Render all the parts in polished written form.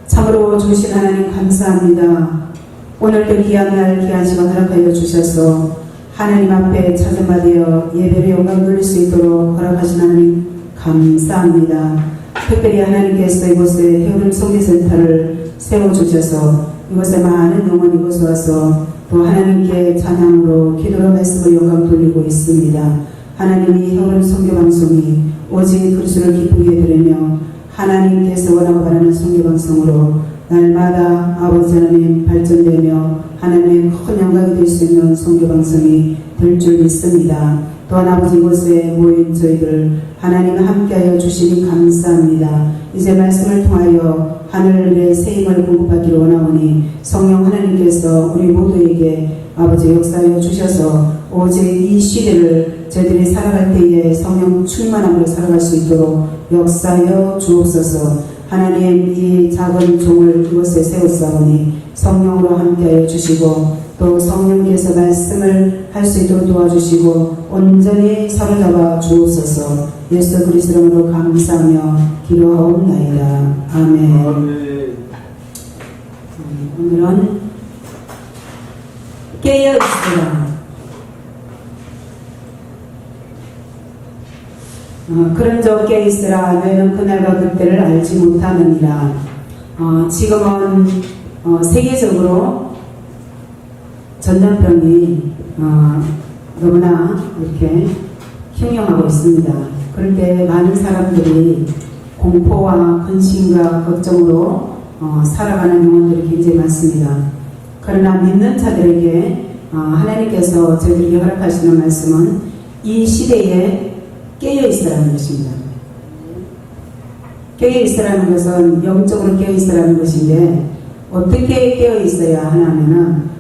참으로 주신 하나님 감사합니다. 오늘도 귀한 날 귀한 시간 허락하여 주셔서 하나님 앞에 찾아받아 예배를 영광 돌릴 수 있도록 허락하신 하나님 감사합니다. 특별히 하나님께서 이곳에 헤어림 성기센터를 세워주셔서 이곳에 많은 영혼이 이곳에 와서 또 하나님께 찬양으로 기도로 말씀을 영광 돌리고 있습니다. 하나님이 헤어림 성교방송이 오직 그리스도를 기쁘게 드리며 하나님께서 원하고 바라는 성교방송으로 날마다 아버지 하나님 발전되며 하나님의 큰 영광이 될 수 있는 성교방송이 될 줄 믿습니다. 또한 아버지 이곳에 모인 저희들 하나님 함께하여 주시니 감사합니다. 이제 말씀을 통하여 하늘의 새 힘을 공급받기를 원하오니 성령 하나님께서 우리 모두에게 아버지 역사하여 주셔서 오직 이 시대를 저희들이 살아갈 때에 성령 충만함으로 살아갈 수 있도록 역사하여 주옵소서. 하나님 이 작은 종을 이곳에 세웠사오니 성령으로 함께하여 주시고 또 성령께서 말씀을 할 수 있도록 도와주시고 온전히 사로잡아 주옵소서. 예수 그리스도로 감사하며 기도하옵나이다. 아멘. 오늘은 깨어있으라. 그런저 깨어있으라. 너희는 그날과 그때를 알지 못하느니라. 지금은 세계적으로 전염병이 너무나 이렇게 흉흉하고 있습니다. 그런데 많은 사람들이 공포와 근심과 걱정으로 살아가는 영혼들이 굉장히 많습니다. 그러나 믿는 자들에게 하나님께서 저희들에게 허락하시는 말씀은 이 시대에 깨어있으라는 것입니다. 깨어있으라는 것은 영적으로 깨어있으라는 것인데 어떻게 깨어있어야 하냐면은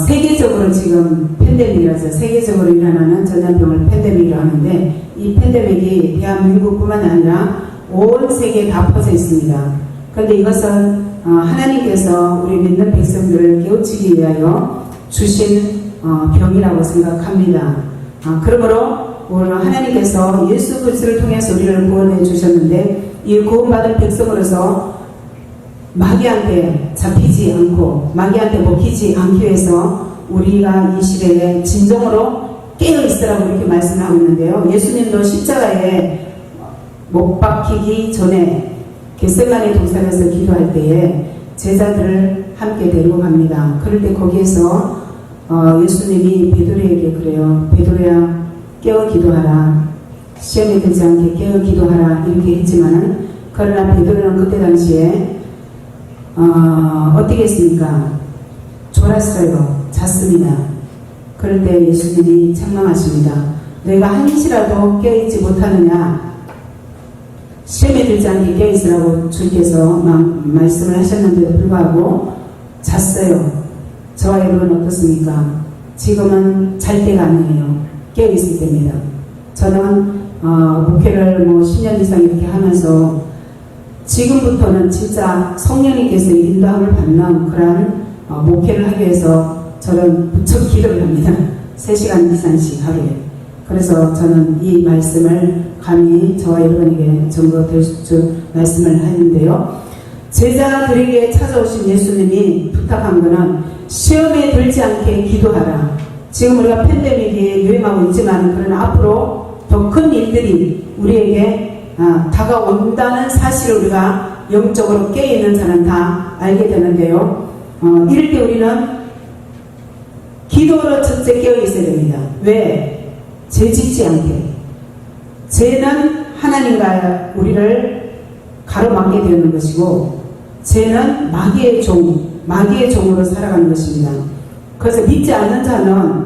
세계적으로 지금 팬데믹이라서 세계적으로 일어나는 전염병을 팬데믹이라고 하는데 이 팬데믹이 대한민국뿐만 아니라 온 세계에 다 퍼져 있습니다. 그런데 이것은 하나님께서 우리 믿는 백성들을 깨우치기 위하여 주신 병이라고 생각합니다. 그러므로 오늘 하나님께서 예수 그리스도를 통해서 우리를 구원해 주셨는데 이 구원받은 백성으로서 마귀한테 잡히지 않고 마귀한테 먹히지 않기 위해서 우리가 이 시대에 진정으로 깨어있으라고 이렇게 말씀하고 있는데요. 예수님도 십자가에 못 박히기 전에 겟세마네 동산에서 기도할 때에 제자들을 함께 데리고 갑니다. 그럴 때 거기에서 예수님이 베드로에게 그래요. 베드로야 깨어 기도하라. 시험에 들지 않게 깨어 기도하라 이렇게 했지만은 그러나 베드로는 그때 당시에 어떻게 했습니까? 졸았어요. 잤습니다. 그럴 때 예수님이 책망하십니다. 너희가 한시라도 깨어있지 못하느냐? 시험에 들지 않게 깨어있으라고 주께서 말씀을 하셨는데도 불구하고 잤어요. 저와 여러분은 어떻습니까? 지금은 잘 때가 아니에요. 깨어있을 때입니다. 저는 목회를 10년 이상 이렇게 하면서 지금부터는 진짜 성령님께서 인도함을 받는 그런 목회를 하기 위해서 저는 무척 기도를 합니다. 3시간 이상씩 하루에. 그래서 저는 이 말씀을 감히 저와 여러분에게 전거될 수 말씀을 하는데요. 제자들에게 찾아오신 예수님이 부탁한 것은 시험에 들지 않게 기도하라. 지금 우리가 팬데믹이 유행하고 있지만 그러나 앞으로 더 큰 일들이 우리에게 다가온다는 사실을 우리가 영적으로 깨어있는 자는 다 알게 되는데요. 이럴 때 우리는 기도로 첫째 깨어있어야 됩니다. 왜? 죄 짓지 않게. 죄는 하나님과 우리를 가로막게 되는 것이고 죄는 마귀의 종으로 살아가는 것입니다. 그래서 믿지 않는 자는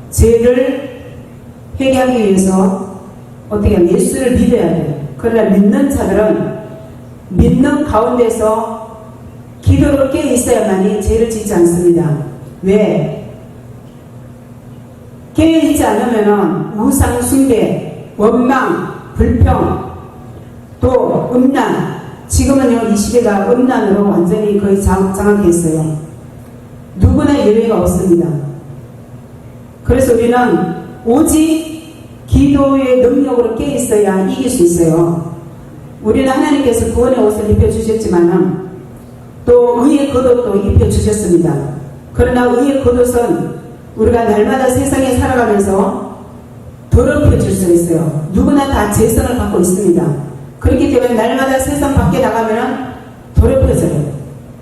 죄를 회개하기 위해서 어떻게 하면 예수를 믿어야 돼요. 그러나 믿는 자들은 믿는 가운데서 기도로 깨어 있어야만이 죄를 짓지 않습니다. 왜? 깨어 있지 않으면 우상 숭배, 원망, 불평, 또 음란. 지금은요 이 시대가 음란으로 완전히 거의 장악해 있어요. 누구나 예외가 없습니다. 그래서 우리는 오직 기도의 능력으로 깨어 있어야 이길 수 있어요. 우리는 하나님께서 구원의 옷을 입혀주셨지만 또 의의 겉옷도 입혀주셨습니다. 그러나 의의 겉옷은 우리가 날마다 세상에 살아가면서 더럽혀질 수 있어요. 누구나 다 죄성을 갖고 있습니다. 그렇기 때문에 날마다 세상 밖에 나가면 더럽혀져요.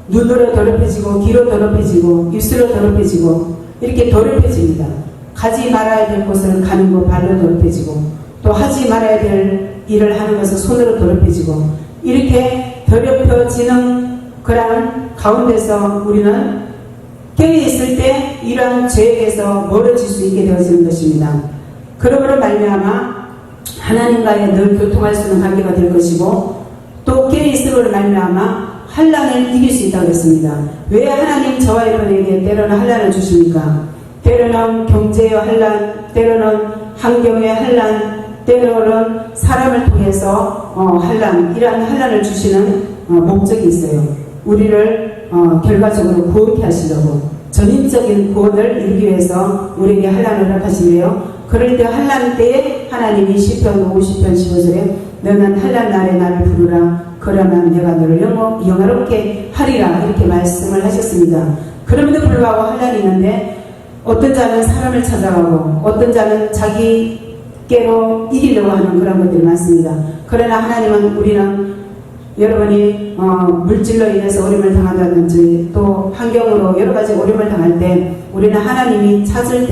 눈으로 더럽혀지고 귀로 더럽혀지고 입술로 더럽혀지고 이렇게 더럽혀집니다. 가지 말아야 될 곳을 가는 거 발로 더럽혀지고 또 하지 말아야 될 일을 하는 것을 손으로 더럽혀지고 이렇게 더럽혀지는 그런 가운데서 우리는 깨어있을 때 이러한 죄에게서 멀어질 수 있게 되어지는 것입니다. 그러므로 말미암아 하나님과의 늘 교통할 수 있는 관계가 될 것이고 또 깨어있음으로 말미암아 환난을 이길 수 있다고 했습니다. 왜 하나님 저와 여러분에게 때로는 환난을 주십니까? 때로는 경제의 환난, 때로는 환경의 환난, 때로는 사람을 통해서 환난, 이러한 환난을 주시는 목적이 있어요. 우리를 결과적으로 구원케 하시려고 전인적인 구원을 이루기 위해서 우리에게 환난을 허락하시네요. 그럴 때 환난 때에 하나님이 시편 50편 15절에 너는 환난 날에 나를 부르라 그러면 내가 너를 영화롭게 하리라 이렇게 말씀을 하셨습니다. 그럼에도 불구하고 환난이 있는데 어떤 자는 사람을 찾아가고 어떤 자는 자기께로 이기려고 하는 그런 것들이 많습니다. 그러나 하나님은 우리는 여러분이 물질로 인해서 어려움을 당한다든지 또 환경으로 여러 가지 어려움을 당할 때 우리는 하나님이 찾을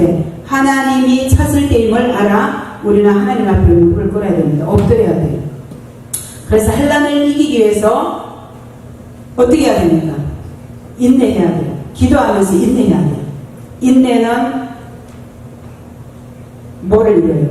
때임을 알아 우리는 하나님 앞에 무릎을 꿇어야 됩니다. 엎드려야 돼요. 그래서 환난을 이기기 위해서 어떻게 해야 됩니까? 인내해야 돼요. 기도하면서 인내해야 돼요. 인내는 뭐를 이뤄요?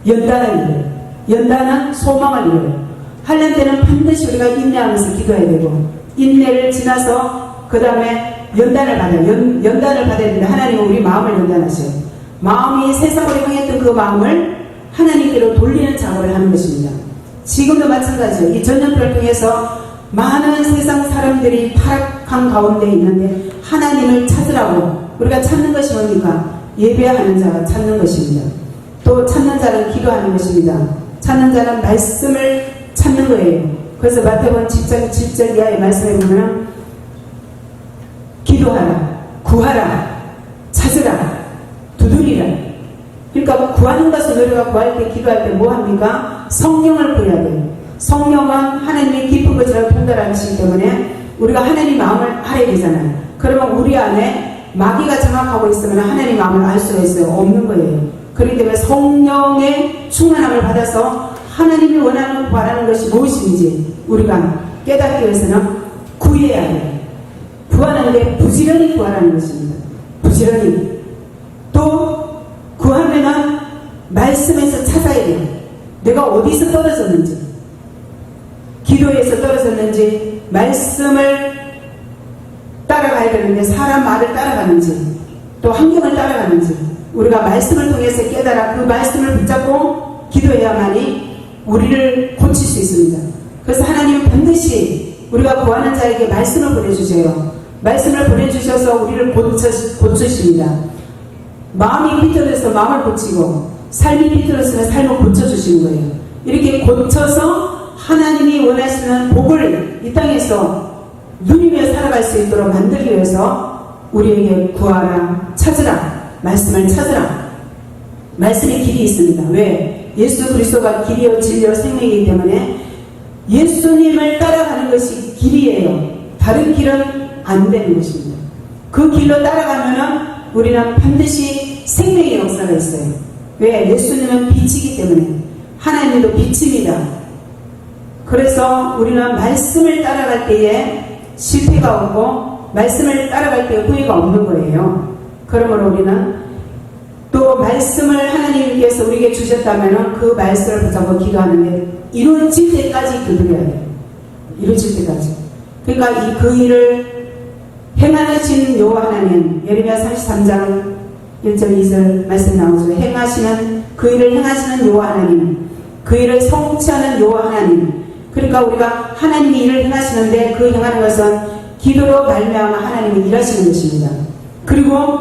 연단을 이뤄요. 연단은 소망을 이뤄요. 환난 때는 반드시 우리가 인내하면서 기도해야 되고 인내를 지나서 그 다음에 연단을 받아요. 연단을 받아야 되는데 하나님은 우리 마음을 연단하셔요. 마음이 세상으로 향했던 그 마음을 하나님께로 돌리는 작업을 하는 것입니다. 지금도 마찬가지예요. 이 전염병을 통해서 많은 세상 사람들이 타락한 가운데 있는데 하나님을 찾으라고 우리가 찾는 것이 뭡니까? 예배하는 자가 찾는 것입니다. 또 찾는 자는 기도하는 것입니다. 찾는 자는 말씀을 찾는 거예요. 그래서 마태복음 10장 7절 이하의 말씀에 보면 기도하라, 구하라, 찾으라, 두드리라. 그러니까 구하는 것은 우리가 구할 때 기도할 때 뭐 합니까? 성령을 구해야 돼요. 성령은 하나님의 깊은 것이라고 통달하시기 때문에 우리가 하나님 마음을 알아야 되잖아요. 그러면 우리 안에 마귀가 장악하고 있으면 하나님 마음을 알 수가 있어요? 없는 거예요. 그렇기 때문에 성령의 충만함을 받아서 하나님이 원하는 바라는 것이 무엇인지 우리가 깨닫기 위해서는 구해야 해요. 구하는데 부지런히 구하라는 것입니다. 부지런히. 또 구하면은 말씀에서 찾아야 돼요. 내가 어디서 떨어졌는지, 기도에서 떨어졌는지, 말씀을 따라가야 되는데 사람 말을 따라가는지, 또 환경을 따라가는지 우리가 말씀을 통해서 깨달아 그 말씀을 붙잡고 기도해야만이 우리를 고칠 수 있습니다. 그래서 하나님은 반드시 우리가 구하는 자에게 말씀을 보내주세요. 말씀을 보내주셔서 우리를 고치십니다. 마음이 비틀어서 마음을 고치고 삶이 비틀어서는 삶을 고쳐주시는 거예요. 이렇게 고쳐서 하나님이 원하시는 복을 이 땅에서 누리며 살아갈 수 있도록 만들기 위해서 우리에게 구하라, 찾으라, 말씀을 찾으라. 말씀의 길이 있습니다. 왜? 예수 그리스도가 길이요 진리요 생명이기 때문에 예수님을 따라가는 것이 길이에요. 다른 길은 안 되는 것입니다. 그 길로 따라가면은 우리는 반드시 생명의 역사가 있어요. 왜? 예수님은 빛이기 때문에 하나님도 빛입니다. 그래서 우리는 말씀을 따라갈 때에 실패가 없고 말씀을 따라갈 때에 후회가 없는 거예요. 그러므로 우리는 또 말씀을 하나님께서 우리에게 주셨다면 그 말씀을 붙잡고 기도하는데 이루어질 때까지 기도해야 돼요. 이루어질 때까지. 그러니까 그 일을 행하신 여호와 하나님, 예레미야 33장 1절 2절 말씀 나오죠. 행하시는 그 일을 행하시는 여호와 하나님, 그 일을 성취하는 여호와 하나님. 그러니까 우리가 하나님이 일을 행하시는데 그 행하는 것은 기도로 말미암아 하나님이 일하시는 것입니다. 그리고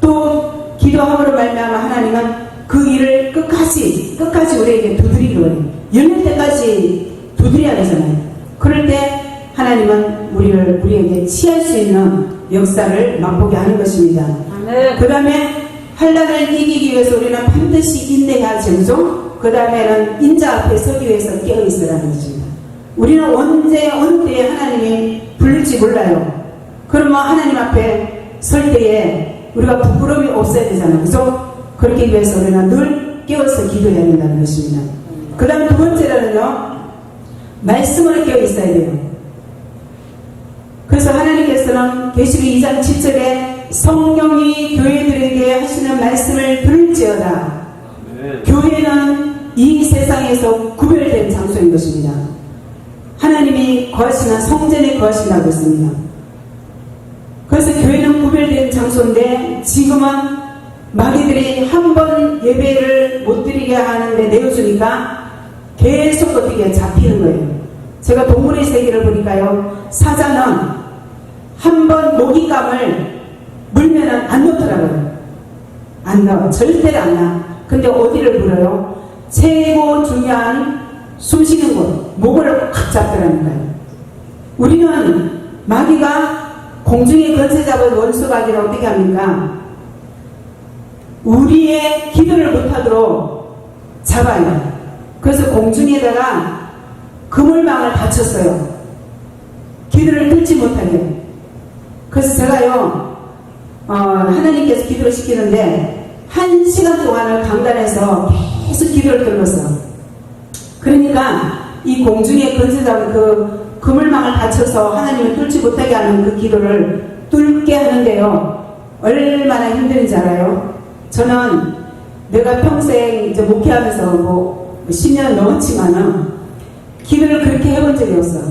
또 기도함으로 말미암아 하나님은 그 일을 끝까지 끝까지 우리에게 두드리기로 해요. 열릴 때까지 두드려야 되잖아요. 그럴 때 하나님은 우리에게 취할 수 있는 역사를 맛보게 하는 것입니다. 그 다음에 환난을 이기기 위해서 우리는 반드시 인내해야 정종, 그 다음에는 인자 앞에 서기 위해서 깨어있으라는 것입니다. 우리는 언제 어느 때에 하나님이 부를지 몰라요. 그러면 하나님 앞에 설 때에 우리가 부끄러움이 없어야 되잖아요. 그래서 그렇게 위해서 우리는 늘 깨어서 기도해야 된다는 것입니다. 그 다음 두 번째로는요, 말씀을 깨어있어야 돼요. 그래서 하나님께서는 계시록 2장 7절에 성령이 교회들에게 하시는 말씀을 들을지어다. 교회는 이 세상에서 구별된 장소인 것입니다. 하나님이 거하시는 성전에 거하신다고 했습니다. 그래서 교회는 구별된 장소인데 지금은 마귀들이 한 번 예배를 못 드리게 하는데 내어주니까 계속 어떻게 잡히는 거예요. 제가 동물의 세계를 보니까요, 사자는 한 번 모기감을 물면은 안 넣더라고요. 안 넣어. 절대로 안 나. 근데 어디를 물어요? 최고 중요한 숨쉬는 곳, 목을 확 잡더라니까요. 우리는 마귀가 공중에 건세 잡은 원수마귀를 어떻게 합니까? 우리의 기도를 못하도록 잡아요. 그래서 공중에다가 그물망을 받쳤어요. 기도를 들지 못하게. 그래서 제가요, 하나님께서 기도를 시키는데 1시간 동안을 강단에서 계속 기도를 들었어요. 그러니까 이 공중에 건세 잡은 그 그물망을 받쳐서 하나님을 뚫지 못하게 하는 그 기도를 뚫게 하는데요, 얼마나 힘든지 알아요? 저는 내가 평생 이제 목회하면서 뭐 10년 넘었지만은 기도를 그렇게 해본 적이 없어요.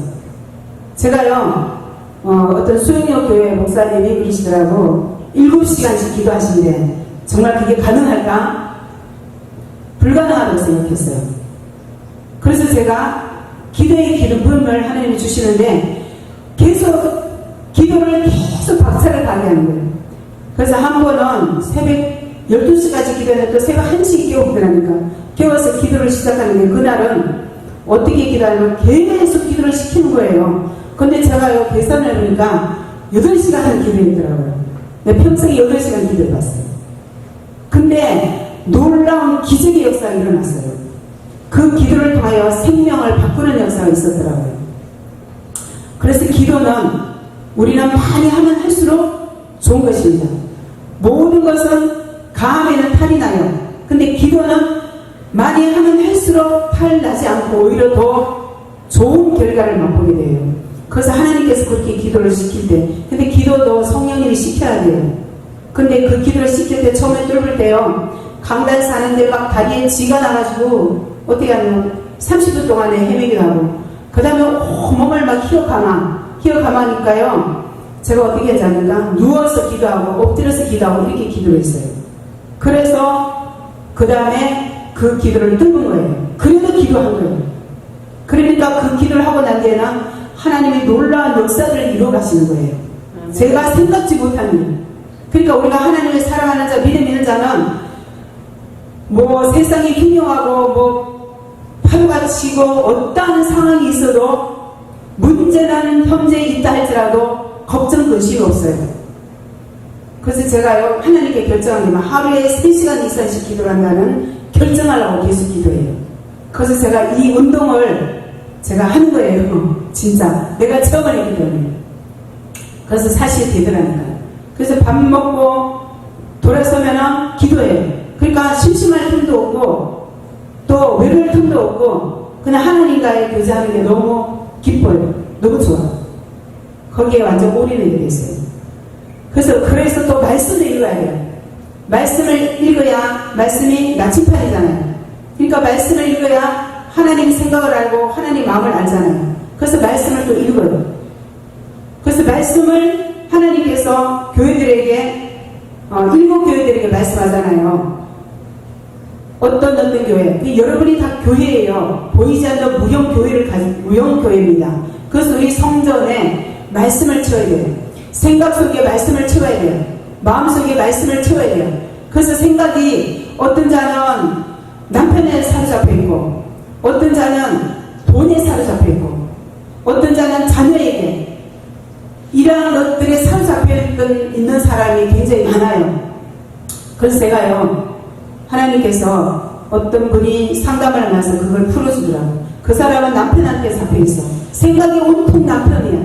제가요, 어떤 수영역 교회 목사님이 그러시더라고. 7시간씩 기도하시는데 정말 그게 가능할까? 불가능하다고 생각했어요. 그래서 제가 기도의 기름을 하나님이 주시는데 계속 기도를 계속 박차를 가게 하는 거예요. 그래서 한 번은 새벽 12시까지 기도했는데 또 새벽 1시에 깨우더라니까. 깨워서 기도를 시작하는데 그날은 어떻게 기도하냐면 계속 기도를 시키는 거예요. 근데 제가요, 계산을 해보니까 8시간을 기도했더라고요. 내가 평생에 8시간 기도해봤어요. 근데 놀라운 기적의 역사가 일어났어요. 그 기도를 통하여 생명을 바꾸는 역사가 있었더라고요. 그래서 기도는 우리는 많이 하면 할수록 좋은 것입니다. 모든 것은 가함에는 탈이 나요. 근데 기도는 많이 하면 할수록 탈 나지 않고 오히려 더 좋은 결과를 맛보게 돼요. 그래서 하나님께서 그렇게 기도를 시킬 때, 근데 기도도 성령님이 시켜야 돼요. 근데 그 기도를 시킬 때 처음에 뚫을 때요, 강단 사는데 막 다리에 쥐가 나가지고 어떻게 하면 30분 동안에 헤매기도 하고, 그 다음에 몸을 막 휘어감아니까요, 제가 어떻게 하지 않을까? 누워서 기도하고 엎드려서 기도하고 이렇게 기도를 했어요. 그래서 그 다음에 그 기도를 뚫은 거예요. 그래도 기도한 거예요. 그러니까 그 기도를 하고 난 뒤에는 하나님이 놀라운 역사들을 이루어 가시는 거예요. 제가 생각지 못한 일. 그러니까 우리가 하나님을 사랑하는 자, 믿음 있는 자는 뭐 세상이 흉흉하고 뭐 파도가 치고 어떠한 상황이 있어도 문제라는 현재에 있다 할지라도 걱정 근심이 없어요. 그래서 제가요, 하나님께 결정한 게 하루에 3시간 이상씩 기도를 한다는 결정하려고 계속 기도해요. 그래서 제가 이 운동을 제가 하는 거예요. 진짜 내가 처음 했기 때문에. 그래서 사실 되더라니까요. 그래서 밥 먹고 돌아서면은 기도해요. 그러니까 심심할 틈도 없고 또 외로울 틈도 없고 그냥 하나님과의 교제하는 게 너무 기뻐요. 너무 좋아요. 거기에 완전 올인이 되겠어요. 그래서 또 말씀을 읽어야 돼요. 말씀을 읽어야 말씀이 나침판이잖아요. 그러니까 말씀을 읽어야 하나님 생각을 알고 하나님 마음을 알잖아요. 그래서 말씀을 또 읽어요. 그래서 말씀을 하나님께서 교회들에게 7교회들에게 말씀하잖아요. 어떤 교회, 여러분이 다 교회예요. 보이지 않는 무형교회를 가진 무형교회입니다. 그래서 우리 성전에 말씀을 채워야 돼요. 생각 속에 말씀을 채워야 돼요. 마음 속에 말씀을 채워야 돼요. 그래서 생각이, 어떤 자는 남편 어떤 자는 돈에 사로잡혀 있고, 어떤 자는 자녀에게 이러한 것들에 사로잡혀 있는 사람이 굉장히 많아요. 그래서 제가요, 하나님께서 어떤 분이 상담을 하면서 그걸 풀어주더라고요. 그 사람은 남편한테 잡혀있어. 생각이 온통 남편이야.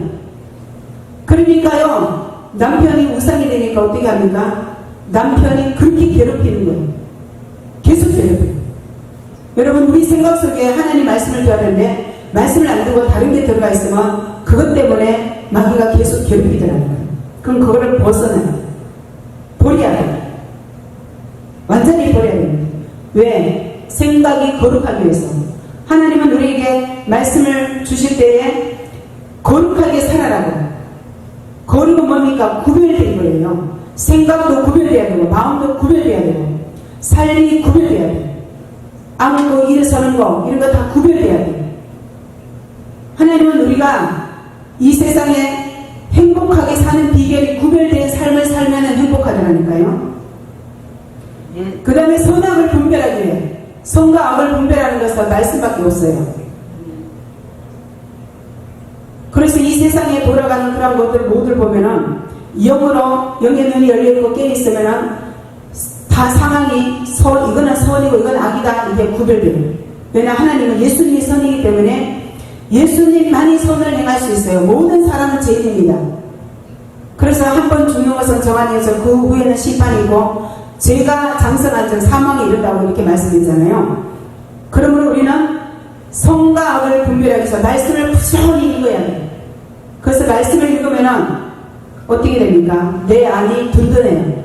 그러니까요, 남편이 우상이 되니까 어떻게 합니까? 남편이 그렇게 괴롭히는 거예요. 계속 괴롭혀요. 여러분, 우리 생각 속에 하나님 말씀을 들었는데 말씀을 안 듣고 다른 게 들어가 있으면 그것 때문에 마귀가 계속 괴롭히더라고요. 그럼 그거를 벗어나요. 버려야 돼요. 완전히 버려야 됩니다. 왜? 생각이 거룩하기 위해서. 하나님은 우리에게 말씀을 주실 때에 거룩하게 살아라고. 거룩은 뭡니까? 구별된 거예요. 생각도 구별돼야 되고, 마음도 구별돼야 되고, 삶이 구별돼야 돼요. 앉고 일어서는 거, 이런 거 다 구별돼야 돼요. 하나님은 우리가 이 세상에 행복하게 사는 비결이 구별된 삶을 살면 행복하다니까요. 그 다음에 선악을 분별하기 위해, 선과 악을 분별하는 것은 말씀밖에 없어요. 그래서 이 세상에 돌아가는 그런 것들 모두를 보면은 영으로 영의 눈이 열려있고 깨어있으면은 다 상황이 이거는 선이고 이건 악이다, 이게 구별돼요. 왜냐, 하나님은 예수님이 선이기 때문에 예수님만이 선을 행할 수 있어요. 모든 사람은 죄인입니다. 그래서 한 번 죽는 것은 정한이어서 그 후에는 심판이고, 죄가 장성한 즉 사망에 이른다고 이렇게 말씀했잖아요. 그러므로 우리는 선과 악을 분별하기 위해서 말씀을 부지런히 읽어야 돼요. 그래서 말씀을 읽으면은 어떻게 됩니까? 내 안이 든든해요.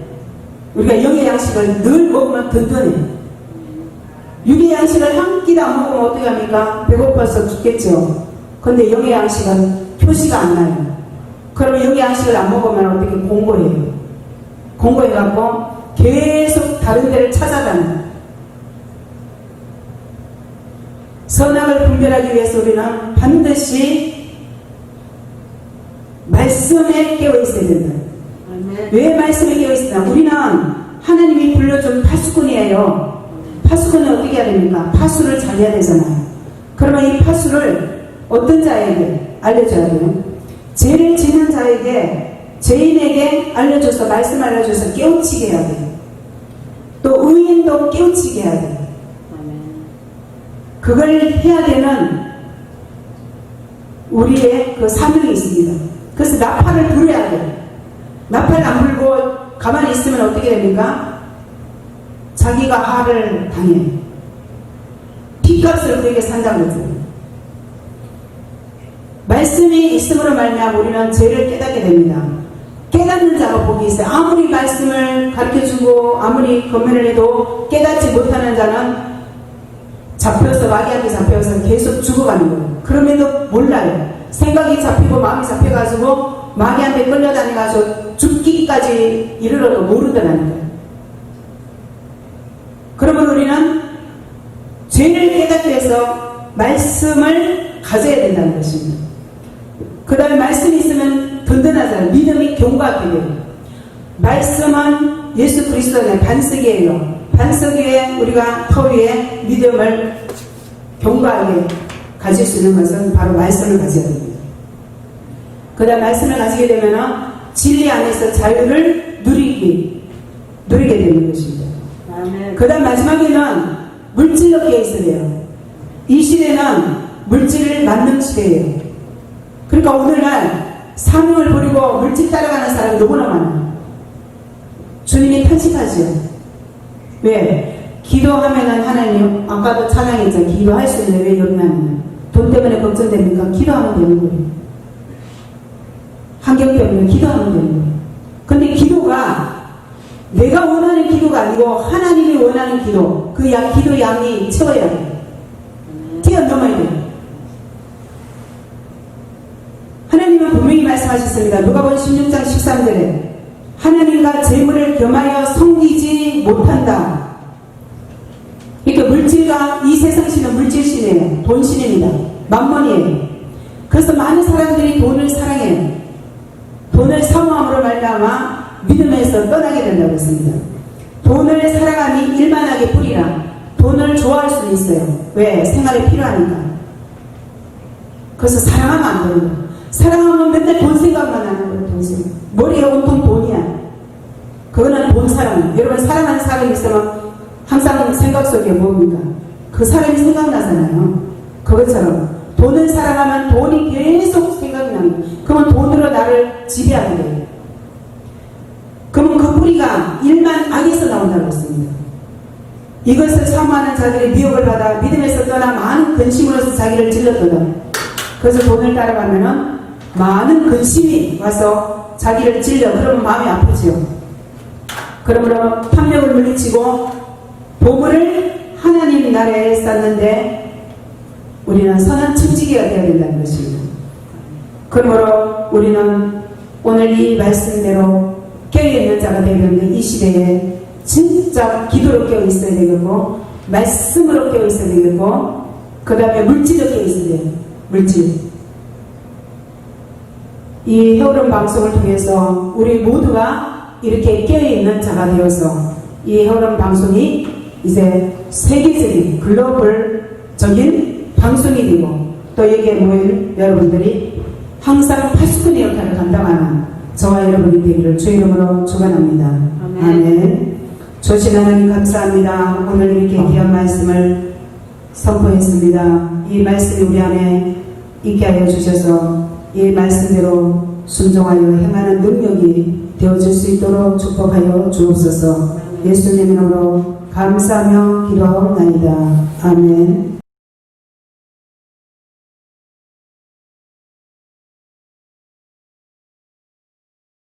우리가 영의 양식을 늘 먹으면 든든해요. 육의 양식을 한 끼도 안 먹으면 어떻게 합니까? 배고파서 죽겠죠. 근데 영의 양식은 표시가 안 나요. 그러면 영의 양식을 안 먹으면 어떻게 공고해요. 공고해갖고 계속 다른 데를 찾아다녀요. 선악을 분별하기 위해서 우리는 반드시 말씀에 깨어있어야 된다. 왜 말씀에 깨어있으냐? 우리는 하나님이 불러준 파수꾼이에요. 파수꾼은 어떻게 해야 됩니까? 파수를 잘 해야 되잖아요. 그러면 이 파수를 어떤 자에게 알려줘야 돼요? 죄를 지는 자에게, 죄인에게 알려줘서, 말씀 알려줘서 깨우치게 해야 돼요. 또 의인도 깨우치게 해야 돼요. 그걸 해야 되는 우리의 그 사명이 있습니다. 그래서 나팔을 불어야 돼요. 나팔을 안 불고 가만히 있으면 어떻게 됩니까? 자기가 화를 당해요. 핏값을 그에게 산다는 거죠. 말씀이 있음으로 말미암아 우리는 죄를 깨닫게 됩니다. 깨닫는 자가 복이 있어요. 아무리 말씀을 가르쳐주고 아무리 권면을 해도 깨닫지 못하는 자는 잡혀서, 마귀한테 잡혀서 계속 죽어가는 거예요. 그럼에도 몰라요. 생각이 잡히고 마음이 잡혀가지고 마귀한테 끌려다니가지고 죽기까지 이르러도 모르더라는 거예요. 그러면 우리는 죄를 깨닫기 위해서 말씀을 가져야 된다는 것입니다. 그 다음에 말씀이 있으면 든든하잖아요. 믿음이 견고하게 돼요. 말씀은 예수 그리스도의 반석이에요. 반석 위에 우리가 터 위에 믿음을 견고하게 가질 수 있는 것은 바로 말씀을 가져야 됩니다. 그 다음 말씀을 가지게 되면 진리 안에서 자유를 누리게 되는 것입니다. 그 다음 마지막에는 물질로 깨어있어야 돼요. 이 시대는 물질을 만능 시대예요. 그러니까 오늘날 사명을 버리고 물질 따라가는 사람이 너무나 많아요. 주님이 탄식하죠. 왜? 기도하면은 하나님, 아까도 찬양했죠. 기도할 수 있는데 왜 염려하느냐. 돈 때문에 걱정됩니까? 기도하면 되는 거예요. 환경 때문에 기도하면 되는 거예요. 근데 기도가 내가 원하는 기도가 아니고 하나님이 원하는 기도, 그 기도 양이 채워야 돼요. 뛰어넘어야 돼요. 하나님은 분명히 말씀하셨습니다. 누가복음 16장 13절에 하나님과 재물을 겸하여 섬기지 못한다. 그러니까 물질과 이 세상신은 물질신이에요. 돈신입니다. 만mon이에요. 그래서 많은 사람들이 돈을 사랑해요. 돈을 사모함으로 말미암아 믿음에서 떠나게 된다고 했습니다. 돈을 사랑하니 일만하게 뿌리라. 돈을 좋아할 수 수 있어요. 왜? 생활에 필요하니까. 그래서 사랑하면 안 되는 거예요. 사랑하면 맨날 돈 생각만 하는 거예요. 돈 생각. 머리에 온통 돈이야. 그거는 돈 사랑이에요. 여러분 사랑하는 사람이 있으면 항상 생각 속에 뭡니까? 그 사람이 생각나잖아요. 그것처럼 돈을 사랑하면 돈이 계속 생각이 나는 거예요. 그러면 돈으로 나를 지배하게 돼요. 그러면 그 뿌리가 일만 악에서 나온다고 했습니다. 이것을 사모하는 자들이 미혹을 받아 믿음에서 떠나 많은 근심으로서 자기를 찔렀거든. 그래서 돈을 따라가면은 많은 근심이 와서 자기를 찔려. 그러면 마음이 아프지요. 그러므로 탐욕을 물리치고 보물을 하나님 나라에 쌓는데 우리는 선한 청지기가 되어야 된다는 것입니다. 그러므로 우리는 오늘 이 말씀대로 깨어있는 자가 되겠는데 이 시대에 진짜 기도로 깨어 있어야 되겠고 말씀으로 깨어 있어야 되겠고 그 다음에 물질로 깨어 있어야 돼요. 물질. 이 헤어름 방송을 통해서 우리 모두가 이렇게 깨어있는 자가 되어서 이 헤어름 방송이 이제 세계적인 글로벌적인 방송이 되고 또 여기에 모일 여러분들이 항상 파수꾼의 역할을 감당하는 저와 여러분이 되기를 주 이름으로 축원합니다. 아멘. 조신 하나님 감사합니다. 오늘 이렇게 귀한 말씀을 선포했습니다. 이 말씀이 우리 안에 있게 하여 주셔서 이 말씀대로 순종하여 행하는 능력이 되어질 수 있도록 축복하여 주옵소서. 예수님 이름으로 감사하며 기도하옵나이다. 아멘.